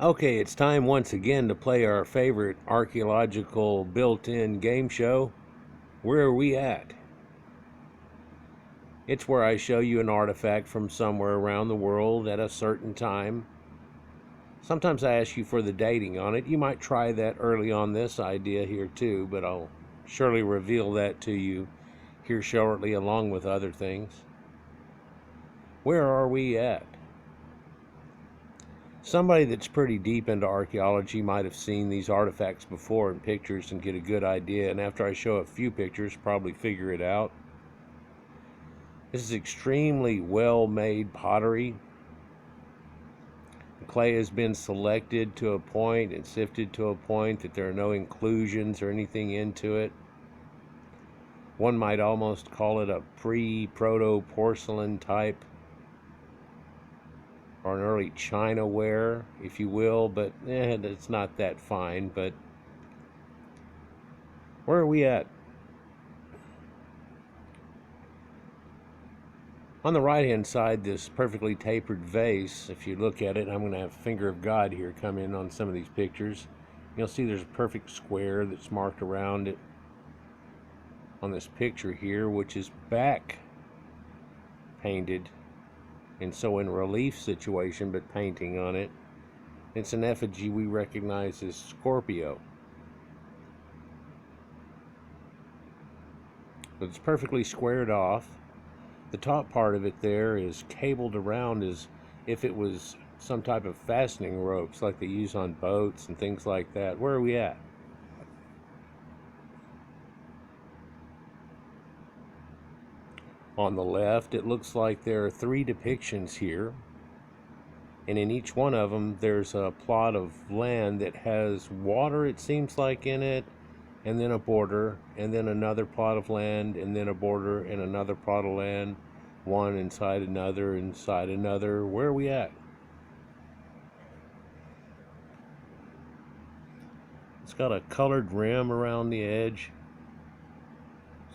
Okay, it's time once again to play our favorite archaeological built-in game show. Where are we at? It's where I show you an artifact from somewhere around the world at a certain time. Sometimes I ask you for the dating on it. You might try that early on this idea here too, but I'll surely reveal that to you here shortly along with other things. Where are we at? Somebody that's pretty deep into archaeology might have seen these artifacts before in pictures and get a good idea, and after I show a few pictures, probably figure it out. This is extremely well-made pottery. The clay has been selected to a point and sifted to a point that there are no inclusions or anything into it. One might almost call it a pre-proto-porcelain type, or an early China ware, if you will, but it's not that fine. But where are we at? On the right hand side, this perfectly tapered vase, if you look at it, I'm going to have Finger of God here come in on some of these pictures. You'll see there's a perfect square that's marked around it on this picture here, which is back painted, and so in relief situation, but painting on it. It's an effigy we recognize as Scorpio. But it's perfectly squared off. The top part of it there is cabled around as if it was some type of fastening ropes like they use on boats and things like that. Where are we at? On the left, it looks like there are 3 depictions here, and in each one of them there's a plot of land that has water, it seems like, in it, and then a border, and then another plot of land, and then a border, and another plot of land, one inside another, inside another. Where are we at? It's got a colored rim around the edge,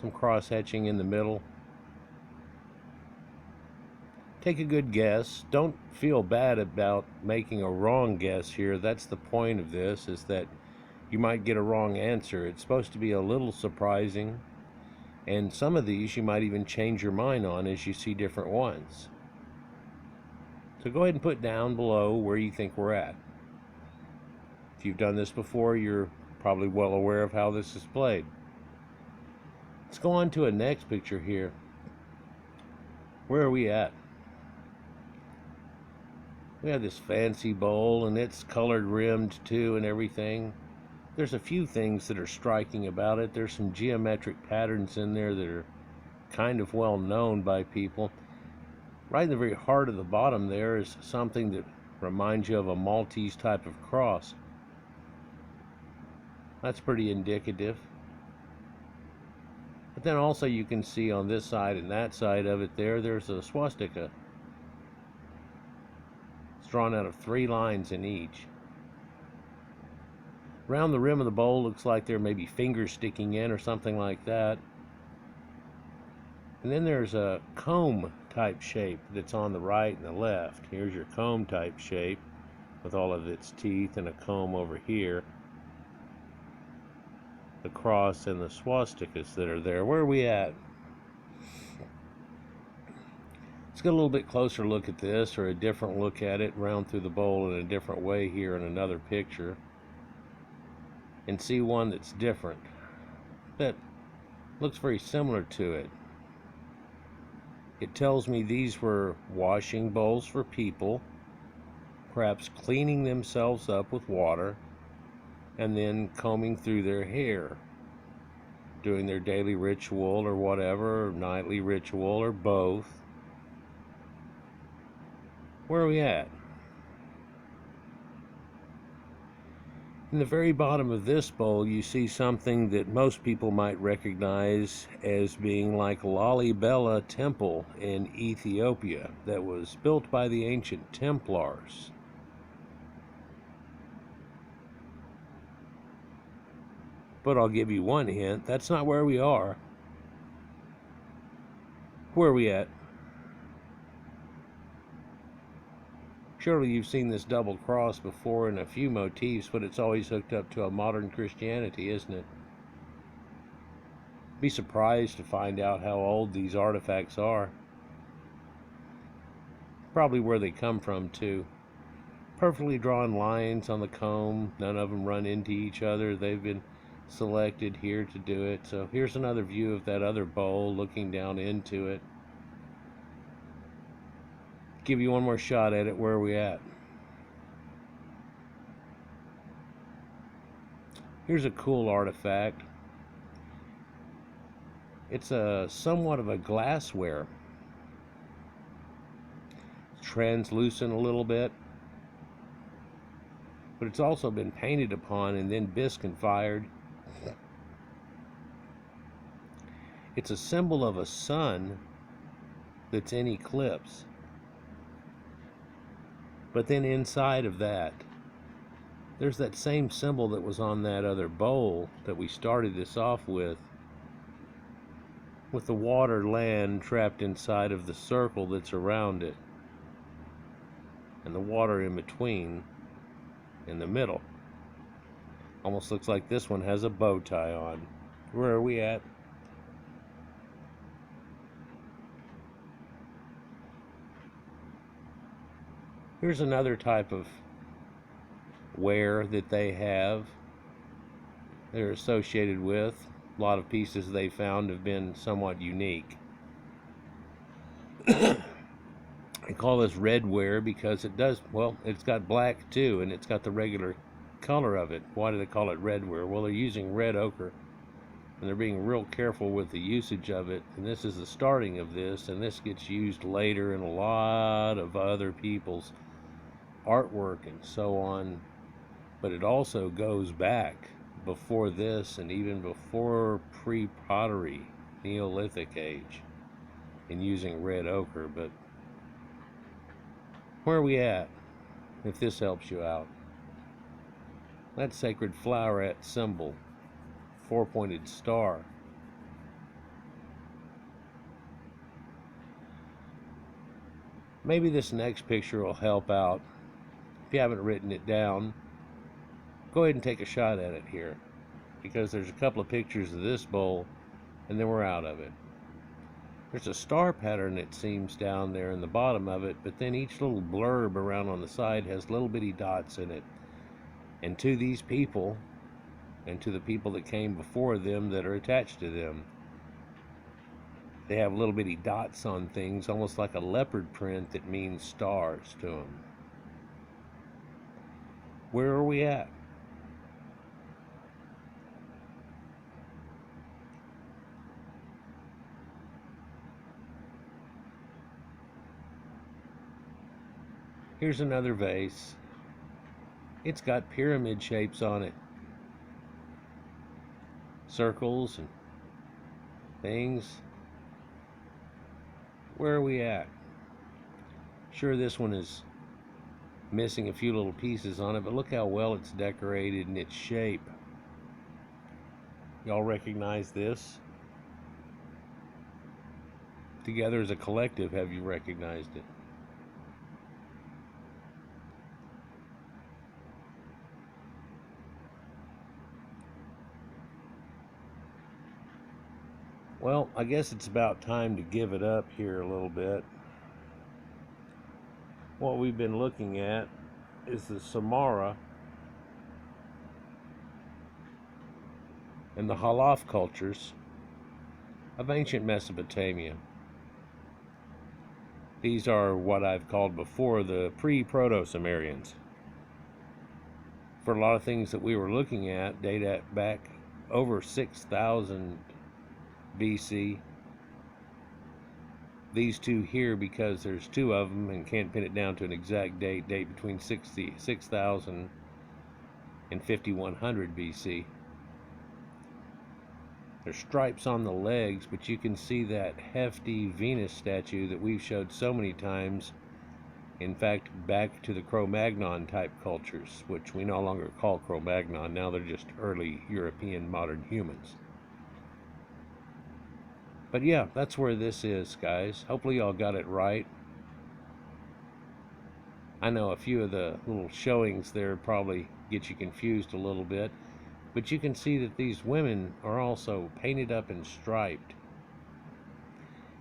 some cross hatching in the middle. Take a good guess. Don't feel bad about making a wrong guess here. That's the point of this, is that you might get a wrong answer. It's supposed to be a little surprising, and some of these you might even change your mind on as you see different ones. So go ahead and put down below where you think we're at. If you've done this before, you're probably well aware of how this is played. Let's go on to a next picture here. Where are we at? We have this fancy bowl, and it's colored rimmed too and everything. There's a few things that are striking about it. There's some geometric patterns in there that are kind of well known by people. Right in the very heart of the bottom there is something that reminds you of a Maltese type of cross. That's pretty indicative. But then also you can see on this side and that side of it there's a swastika. It's drawn out of 3 lines in each. Around the rim of the bowl looks like there may be fingers sticking in or something like that. And then there's a comb type shape that's on the right and the left. Here's your comb type shape with all of its teeth, and a comb over here. The cross and the swastikas that are there. Where are we at? Let's get a little bit closer look at this, or a different look at it, round through the bowl in a different way here in another picture, and see one that's different, that looks very similar to it. It tells me these were washing bowls for people, perhaps cleaning themselves up with water, and then combing through their hair, doing their daily ritual or whatever, or nightly ritual, or both. Where are we at? In the very bottom of this bowl, you see something that most people might recognize as being like Lalibela Temple in Ethiopia that was built by the ancient Templars. But I'll give you one hint, that's not where we are. Where are we at? Surely you've seen this double cross before in a few motifs, but it's always hooked up to a modern Christianity, isn't it? Be surprised to find out how old these artifacts are. Probably where they come from, too. Perfectly drawn lines on the comb. None of them run into each other. They've been selected here to do it. So here's another view of that other bowl looking down into it. Give you one more shot at it. Where are we at? Here's a cool artifact. It's a somewhat of a glassware. It's translucent a little bit, but it's also been painted upon and then biscuit fired. It's a symbol of a sun that's in eclipse. But then inside of that, there's that same symbol that was on that other bowl that we started this off with the water land trapped inside of the circle that's around it, and the water in between, in the middle. Almost looks like this one has a bow tie on. Where are we at? Here's another type of ware that they have. They're associated with. A lot of pieces they found have been somewhat unique. I call this red ware because it does, well, it's got black too, and it's got the regular color of it. Why do they call it red ware? Well, they're using red ochre, and they're being real careful with the usage of it. And this is the starting of this, and this gets used later in a lot of other people's artwork and so on. But it also goes back before this and even before pre-pottery, Neolithic age, in using red ochre. But where are we at, if this helps you out? That sacred floweret symbol, four-pointed star. Maybe this next picture will help out. If you haven't written it down, go ahead and take a shot at it here, because there's a couple of pictures of this bowl and then we're out of it. There's a star pattern, it seems, down there in the bottom of it, but then each little blurb around on the side has little bitty dots in it. And to these people, and to the people that came before them that are attached to them, they have little bitty dots on things, almost like a leopard print that means stars to them. Where are we at? Here's another vase. It's got pyramid shapes on it. Circles and things. Where are we at? Sure, this one is missing a few little pieces on it, but look how well it's decorated in its shape. Y'all recognize this? Together as a collective, have you recognized it? Well, I guess it's about time to give it up here a little bit. What we've been looking at is the Samarra and the Halaf cultures of ancient Mesopotamia. These are what I've called before the pre-Proto-Sumerians. For a lot of things that we were looking at date back over 6,000 BC. These two here, because there's two of them and can't pin it down to an exact date between 6,000 and 5,100 BC. There's stripes on the legs, but you can see that hefty Venus statue that we've showed so many times. In fact, back to the Cro-Magnon type cultures, which we no longer call Cro-Magnon. Now they're just early European modern humans. But yeah, that's where this is, guys. Hopefully y'all got it right. I know a few of the little showings there probably get you confused a little bit, but you can see that these women are also painted up and striped.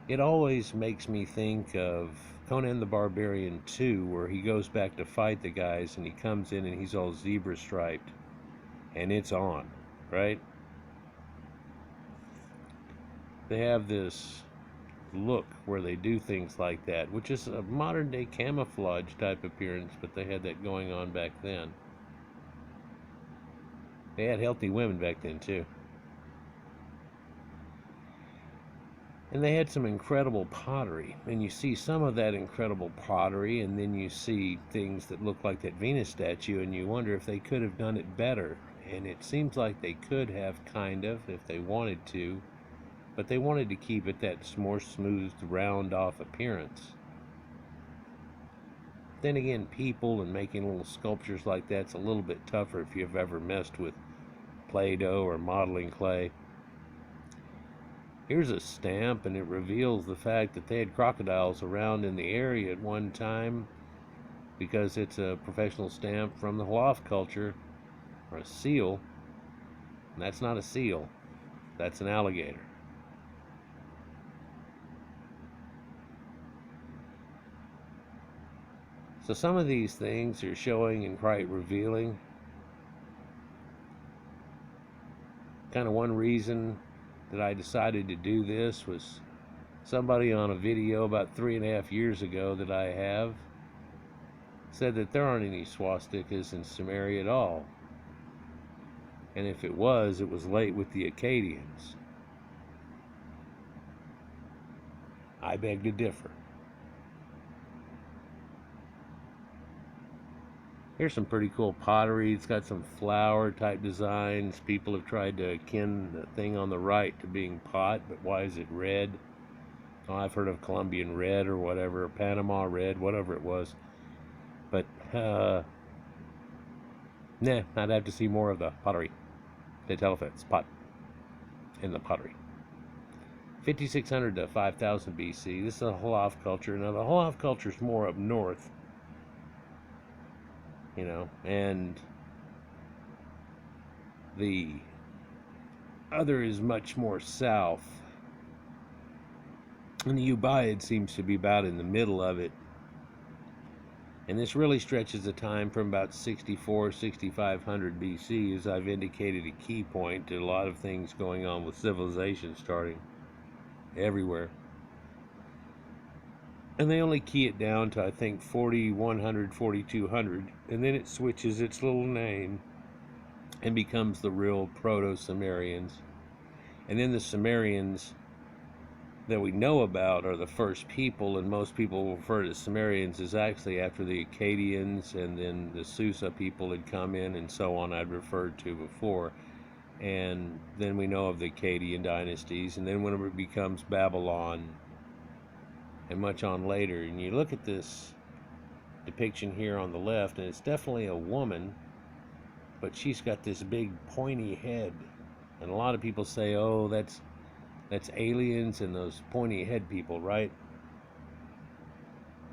It always makes me think of Conan the Barbarian 2, where he goes back to fight the guys and he comes in and he's all zebra striped, and it's on, right? They have this look where they do things like that, which is a modern day camouflage type appearance, but they had that going on back then. They had healthy women back then too. And they had some incredible pottery, and you see some of that incredible pottery, and then you see things that look like that Venus statue, and you wonder if they could have done it better. And it seems like they could have, kind of, if they wanted to, but they wanted to keep it that more smoothed, round off appearance. Then again, people and making little sculptures like that's a little bit tougher if you've ever messed with Play-Doh or modeling clay. Here's a stamp, and it reveals the fact that they had crocodiles around in the area at one time, because it's a professional stamp from the Hlaf culture, or a seal, and that's not a seal, that's an alligator. So some of these things are showing and quite revealing. Kind of one reason that I decided to do this was somebody on a video about 3.5 years ago that I have said that there aren't any swastikas in Sumeria at all. And if it was late with the Akkadians. I beg to differ. Here's some pretty cool pottery. It's got some flower type designs. People have tried to akin the thing on the right to being pot, but why is it red? Oh, I've heard of Colombian red or whatever, Panama red, whatever it was. But, nah, I'd have to see more of the pottery. The Telefets pot in the pottery. 5600 to 5000 BC. This is a Hlaf culture. Now, the Hlaf culture is more up north, you know, and the other is much more south. And the Ubaid seems to be about in the middle of it. And this really stretches the time from about 6500 BC, as I've indicated a key point to a lot of things going on with civilization starting everywhere. And they only key it down to, I think, 4100, 4200, and then it switches its little name and becomes the real Proto-Sumerians. And then the Sumerians that we know about are the first people, and most people refer to Sumerians as actually after the Akkadians, and then the Susa people had come in and so on, I'd referred to before. And then we know of the Akkadian dynasties, and then whenever it becomes Babylon, and much on later. And you look at this depiction here on the left, and it's definitely a woman, but she's got this big pointy head. And a lot of people say, oh, that's aliens and those pointy head people, right?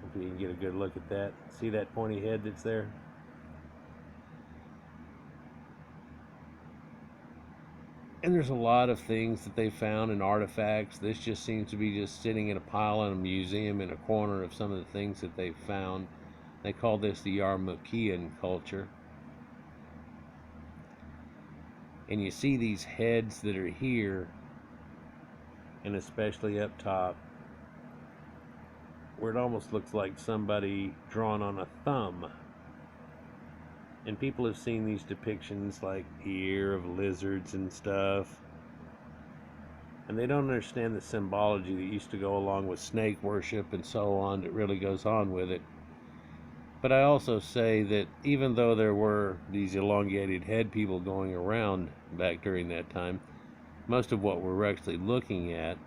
If you can get a good look at that. See that pointy head that's there? And there's a lot of things that they found in artifacts. This just seems to be just sitting in a pile in a museum in a corner of some of the things that they found. They call this the Yarmoukhian culture. And you see these heads that are here, and especially up top, where it almost looks like somebody drawn on a thumb. And people have seen these depictions like here of lizards and stuff, and they don't understand the symbology that used to go along with snake worship and so on that really goes on with it. But I also say that even though there were these elongated head people going around back during that time, most of what we're actually looking at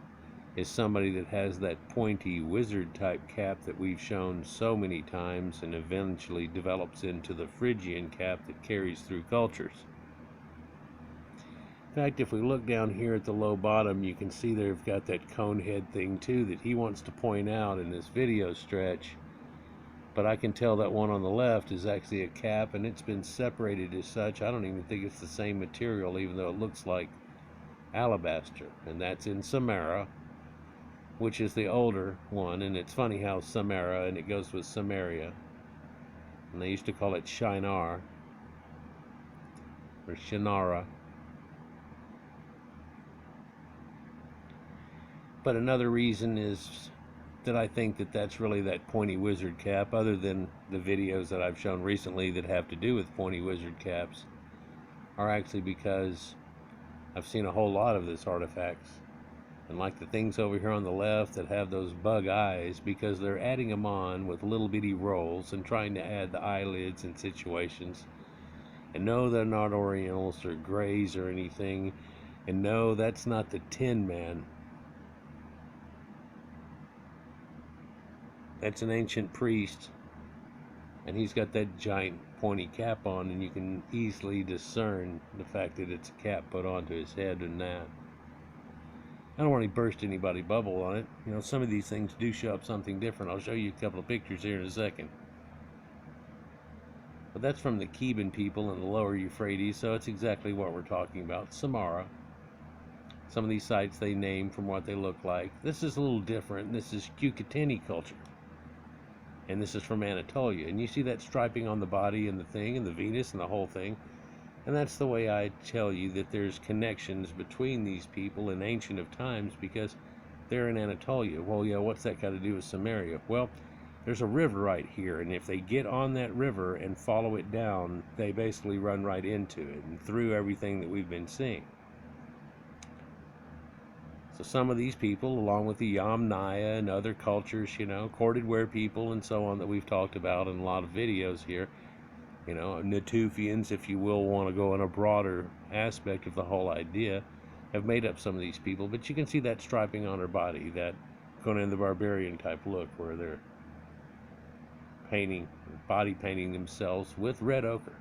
is somebody that has that pointy wizard type cap that we've shown so many times, and eventually develops into the Phrygian cap that carries through cultures. In fact, if we look down here at the low bottom, you can see they've got that cone head thing too that he wants to point out in this video stretch, but I can tell that one on the left is actually a cap, and it's been separated as such. I don't even think it's the same material, even though it looks like alabaster. And that's in Samara, which is the older one. And it's funny how Samara, and it goes with Samaria, and they used to call it Shinar or Shinara. But another reason is that I think that that's really that pointy wizard cap, other than the videos that I've shown recently that have to do with pointy wizard caps, are actually because I've seen a whole lot of this artifacts. And like the things over here on the left that have those bug eyes, because they're adding them on with little bitty rolls and trying to add the eyelids in situations. And no, they're not orientals or grays or anything. And no, that's not the Tin Man. That's an ancient priest, and he's got that giant pointy cap on, and you can easily discern the fact that it's a cap put onto his head and that. I don't want to burst anybody's bubble on it. You know, some of these things do show up something different. I'll show you a couple of pictures here in a second. But that's from the Theban people in the lower Euphrates, so it's exactly what we're talking about. Samara. Some of these sites they name from what they look like. This is a little different. This is Cucuteni culture. And this is from Anatolia. And you see that striping on the body and the thing and the Venus and the whole thing. And that's the way I tell you that there's connections between these people in ancient of times, because they're in Anatolia. Well, yeah, what's that got to do with Samaria? Well, there's a river right here, and if they get on that river and follow it down, they basically run right into it and through everything that we've been seeing. So some of these people, along with the Yamnaya and other cultures, you know, corded ware people and so on that we've talked about in a lot of videos here, you know, Natufians, if you will, want to go in a broader aspect of the whole idea, have made up some of these people. But you can see that striping on her body, that Conan the Barbarian type look, where they're painting, body painting themselves with red ochre.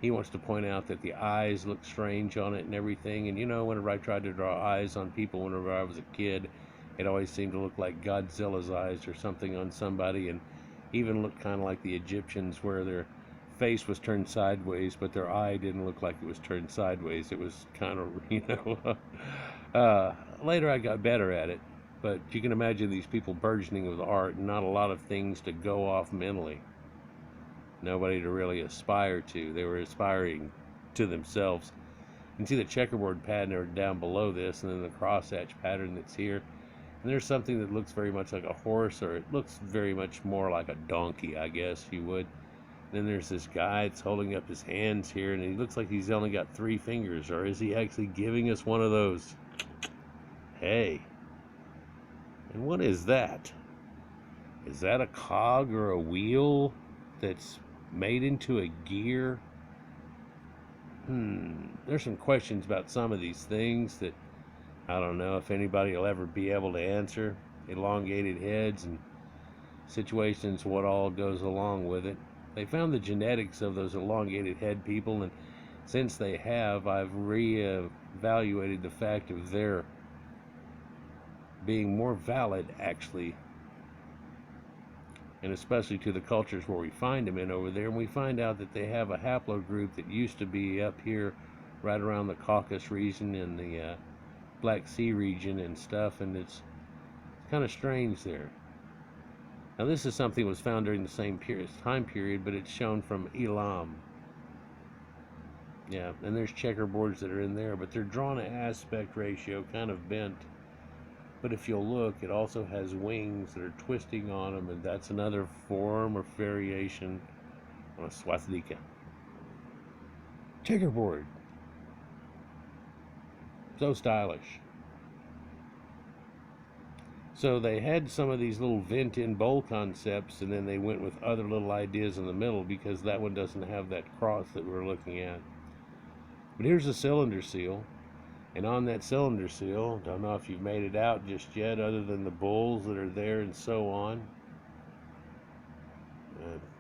He wants to point out that the eyes look strange on it and everything. And you know, whenever I tried to draw eyes on people whenever I was a kid, it always seemed to look like Godzilla's eyes or something on somebody, and even looked kind of like the Egyptians, where their face was turned sideways, but their eye didn't look like it was turned sideways. It was kind of, you know, later I got better at it. But you can imagine these people burgeoning with art and not a lot of things to go off mentally. Nobody to really aspire to. They were aspiring to themselves. You can see the checkerboard pattern down below this, and then the crosshatch pattern that's here. And there's something that looks very much like a horse, or it looks very much more like a donkey, I guess you would. And then there's this guy that's holding up his hands here, and he looks like he's only got 3 fingers. Or is he actually giving us one of those? Hey. And what is that? Is that a cog or a wheel that's made into a gear? There's some questions about some of these things that I don't know if anybody will ever be able to answer. Elongated heads and situations, what all goes along with it. They found the genetics of those elongated head people, and since they have, I've re-evaluated the fact of their being more valid, actually, and especially to the cultures where we find them in over there. And we find out that they have a haplogroup that used to be up here right around the Caucasus region and the Black Sea region and stuff, and it's kind of strange there. Now this is something that was found during the same time period, but it's shown from Elam. Yeah, and there's checkerboards that are in there, but they're drawn at aspect ratio, kind of bent. But if you'll look, it also has wings that are twisting on them, and that's another form or variation on a swastika. Checkerboard. So stylish. So they had some of these little vent-in bowl concepts, and then they went with other little ideas in the middle, because that one doesn't have that cross that we're looking at. But here's a cylinder seal. And on that cylinder seal, don't know if you've made it out just yet, other than the bulls that are there and so on.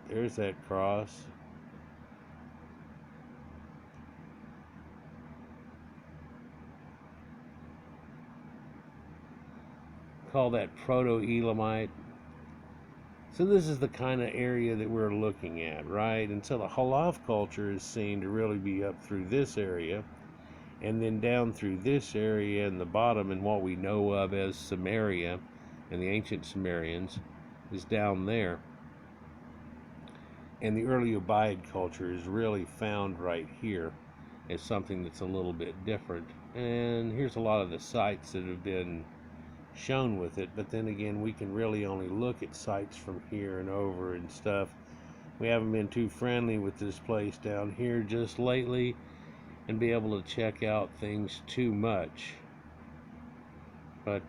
There's that cross. Call that Proto-Elamite. So this is the kind of area that we're looking at, right? And so the Halaf culture is seen to really be up through this area, and then down through this area in the bottom, and what we know of as Samaria and the ancient Sumerians is down there. And the early Ubaid culture is really found right here as something that's a little bit different. And here's a lot of the sites that have been shown with it, but then again, we can really only look at sites from here and over and stuff. We haven't been too friendly with this place down here just lately and be able to check out things too much. But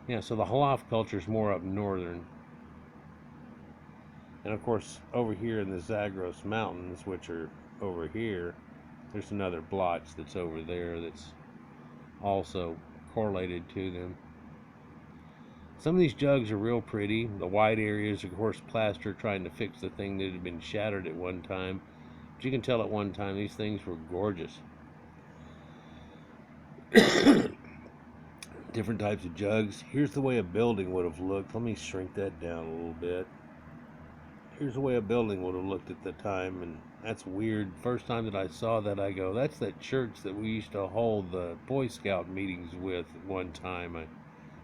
yeah, so the Halaf culture is more up northern. And of course, over here in the Zagros Mountains, which are over here, there's another blotch that's over there that's also correlated to them. Some of these jugs are real pretty. The white areas, of course, plaster trying to fix the thing that had been shattered at one time. But you can tell at one time these things were gorgeous. Different types of jugs. Here's the way a building would have looked. Let me shrink that down a little bit. Here's the way a building would have looked at the time, and that's weird. First time that I saw that, I go, that's that church that we used to hold the Boy Scout meetings with at one time. I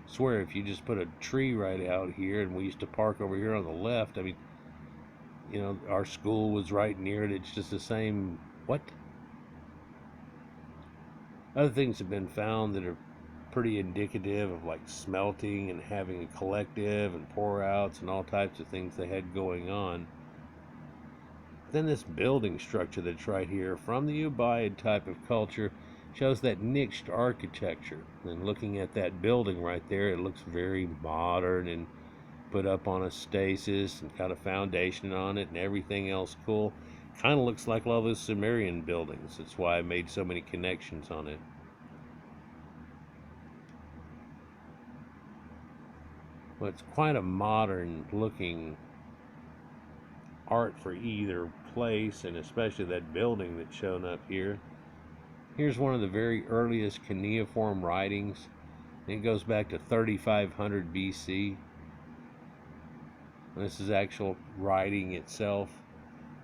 swear, if you just put a tree right out here, and we used to park over here on the left, I mean, you know, our school was right near it. It's just the same. What? Other things have been found that are pretty indicative of like smelting and having a collective and pour outs and all types of things they had going on. Then this building structure that's right here from the Ubaid type of culture shows that niched architecture. And looking at that building right there, it looks very modern and put up on a stasis and got a foundation on it and everything else cool. Kind of looks like all those Sumerian buildings. That's why I made so many connections on it. Well, it's quite a modern looking art for either place, and especially that building that's shown up here. Here's one of the very earliest cuneiform writings. It goes back to 3500 BC. This is actual writing itself,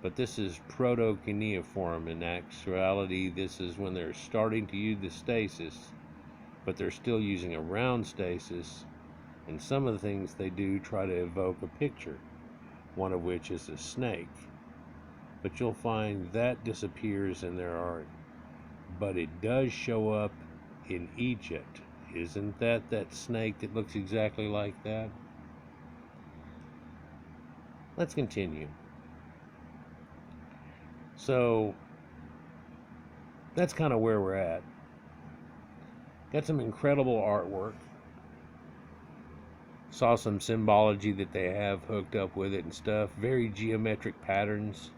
but this is proto-cuneiform. In actuality, this is when they're starting to use the stasis, but they're still using a round stasis. And some of the things they do try to evoke a picture, one of which is a snake. But you'll find that disappears in their art. But it does show up in Egypt. Isn't that snake that looks exactly like that? Let's continue. So that's kind of where we're at. Got some incredible artwork. Saw some symbology that they have hooked up with it and stuff. Very geometric patterns.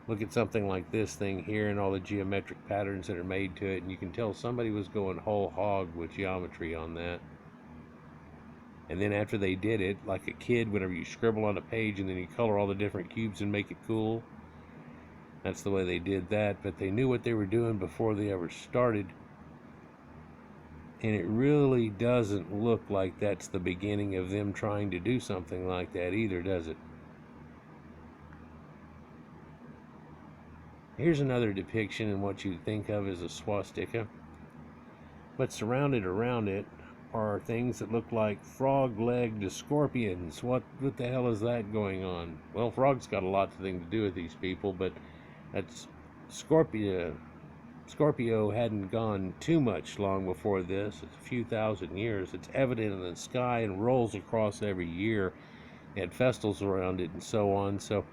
Look at something like this thing here and all the geometric patterns that are made to it, and you can tell somebody was going whole hog with geometry on that. And then after they did it, like a kid, whenever you scribble on a page and then you color all the different cubes and make it cool, that's the way they did that. But they knew what they were doing before they ever started. And it really doesn't look like that's the beginning of them trying to do something like that either, does it? Here's another depiction in what you'd think of as a swastika. But surrounded around it are things that look like frog-legged scorpions. What the hell is that going on? Well, frogs got a lot of things to do with these people, but that's Scorpio hadn't gone too much long before this. It's a few thousand years. It's evident in the sky and rolls across every year. They had festivals around it and so on. So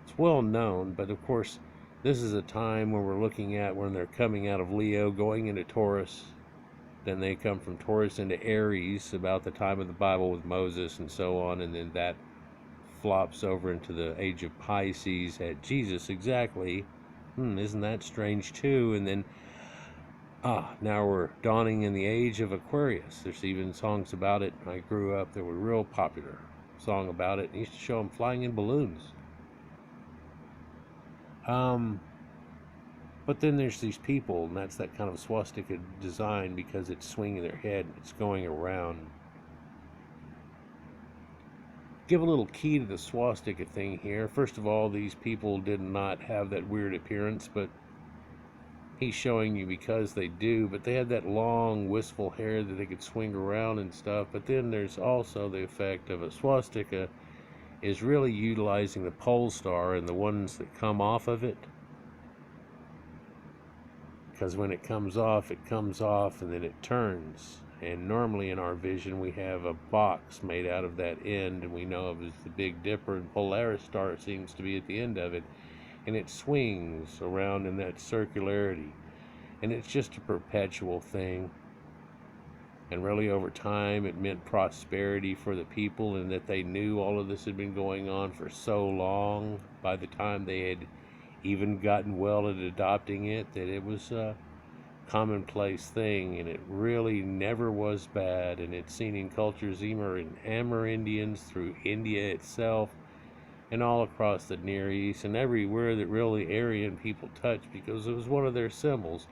it's well known. But of course, this is a time when we're looking at when they're coming out of Leo, going into Taurus. Then they come from Taurus into Aries about the time of the Bible with Moses and so on. And then that flops over into the age of Pisces at Jesus exactly. Isn't that strange too? And then now we're dawning in the age of Aquarius. There's even songs about it. I grew up, they were real popular song about it. I used to show them flying in balloons. But then there's these people, and that's that kind of swastika design because it's swinging their head, it's going around. give a little key to the swastika thing here. First of all, these people did not have that weird appearance, but he's showing you because they do. But they had that long, wistful hair that they could swing around and stuff. But then there's also the effect of a swastika is really utilizing the pole star and the ones that come off of it. Because when it comes off, and then it turns. And normally in our vision, we have a box made out of that end, and we know of as the Big Dipper, and Polaris star seems to be at the end of it. And it swings around in that circularity. And it's just a perpetual thing. And really over time, it meant prosperity for the people, and that they knew all of this had been going on for so long. By the time they had even gotten well at adopting it, that it was commonplace thing, and it really never was bad. And it's seen in cultures even in Amerindians, through India itself, and all across the Near East, and everywhere that really Aryan people touched, because it was one of their symbols,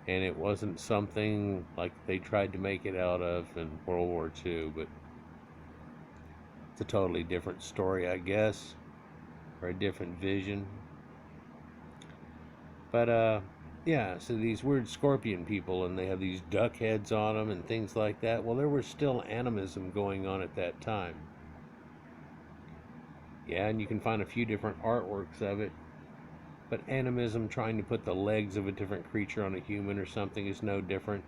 and it wasn't something like they tried to make it out of in World War II. But it's a totally different story, I guess, or a different vision. But yeah, so these weird scorpion people, and they have these duck heads on them and things like that. Well, there was still animism going on at that time. Yeah, and you can find a few different artworks of it. But animism, trying to put the legs of a different creature on a human or something, is no different.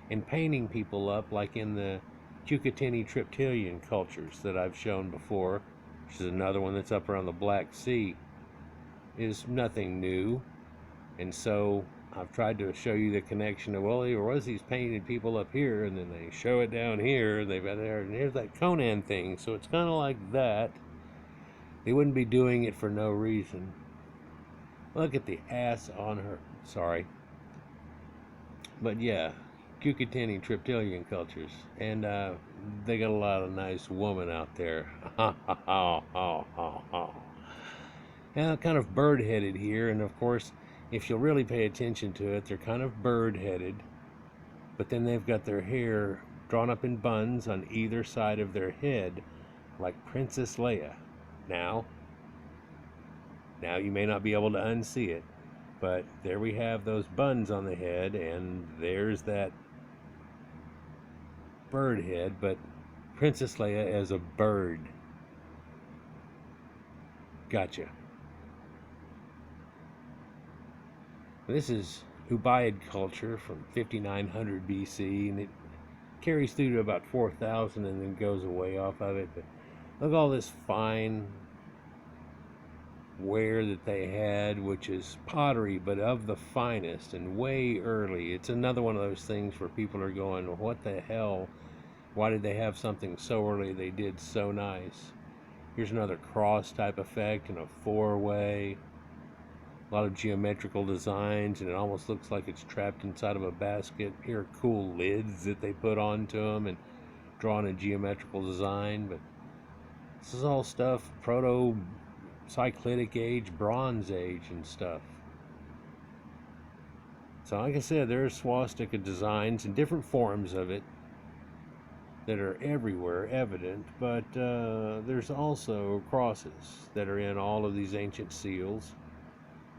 And painting people up, like in the Kukatini Triptyllian cultures that I've shown before, which is another one that's up around the Black Sea, is nothing new. And so I've tried to show you the connection of, well, there was these painted people up here, and then they show it down here, and they've got there, and here's that Conan thing. So it's kind of like that. They wouldn't be doing it for no reason. Look at the ass on her. Sorry. But yeah, Kukatini Triptyllian cultures. And they got a lot of nice women out there. Ha ha ha ha ha ha. Yeah, kind of bird-headed here, and of course, if you'll really pay attention to it, they're kind of bird-headed, but then they've got their hair drawn up in buns on either side of their head, like Princess Leia. Now you may not be able to unsee it, but there we have those buns on the head, and there's that bird head, but Princess Leia as a bird. Gotcha. This is Ubaid culture from 5900 BC, and it carries through to about 4000 and then goes away off of it. But look at all this fine ware that they had, which is pottery, but of the finest and way early. It's another one of those things where people are going, well, what the hell? Why did they have something so early they did so nice? Here's another cross type effect and a four-way. A lot of geometrical designs, and it almost looks like it's trapped inside of a basket. Here are cool lids that they put onto them and drawn a geometrical design. But this is all stuff proto-cyclitic age, Bronze Age and stuff. So like I said, there's swastika designs and different forms of it that are everywhere evident, but there's also crosses that are in all of these ancient seals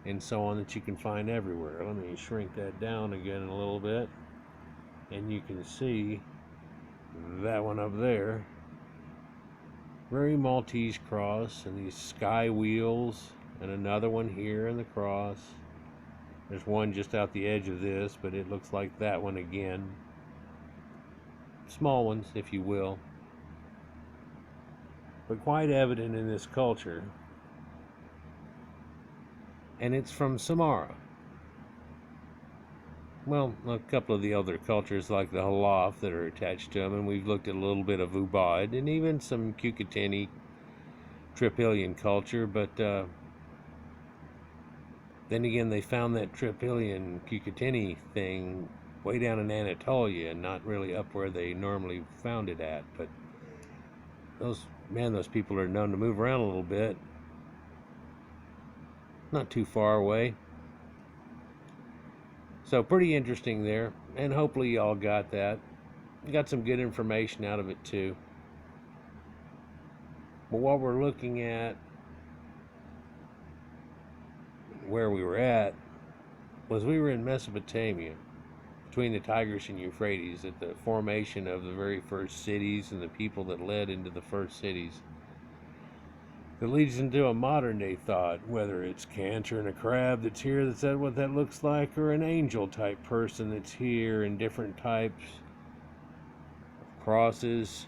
and so on that you can find everywhere. Let me shrink that down again a little bit, and you can see that one up there. Very Maltese cross, and these sky wheels, and another one here in the cross. There's one just out the edge of this, but it looks like that one again. Small ones, if you will, but quite evident in this culture. And it's from Samara. Well, a couple of the other cultures like the Halaf that are attached to them, and we've looked at a little bit of Ubaid and even some Kukatini Triptyllian culture, but then again, they found that Triptyllian Kukatini thing way down in Anatolia and not really up where they normally found it at. But those people are known to move around a little bit. Not too far away. So pretty interesting there, and hopefully y'all got that. Got some good information out of it too. But what we're looking at, where we were at, was we were in Mesopotamia, between the Tigris and Euphrates, at the formation of the very first cities and the people that led into the first cities. That leads into a modern day thought, whether it's Cantor and a crab that's here, that's that what that looks like, or an angel type person that's here, and different types of crosses.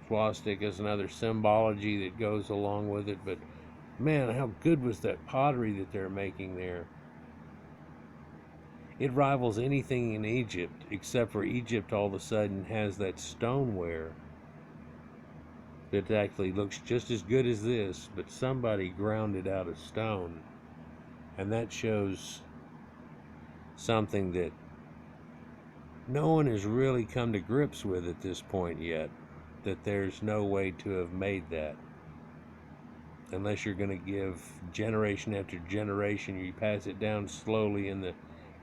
Swastika is another symbology that goes along with it, but man, how good was that pottery that they're making there? It rivals anything in Egypt, except for Egypt all of a sudden has that stoneware that actually looks just as good as this, but somebody ground it out of stone. And that shows something that no one has really come to grips with at this point yet, that there's no way to have made that. Unless you're going to give generation after generation, you pass it down slowly in the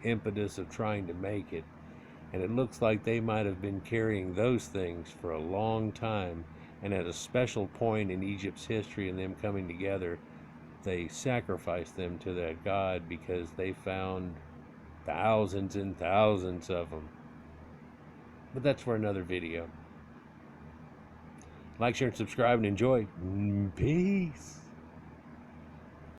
impetus of trying to make it. And it looks like they might have been carrying those things for a long time, and at a special point in Egypt's history and them coming together, they sacrificed them to that god because they found thousands and thousands of them. But that's for another video. Like, share, and subscribe, and enjoy. Peace.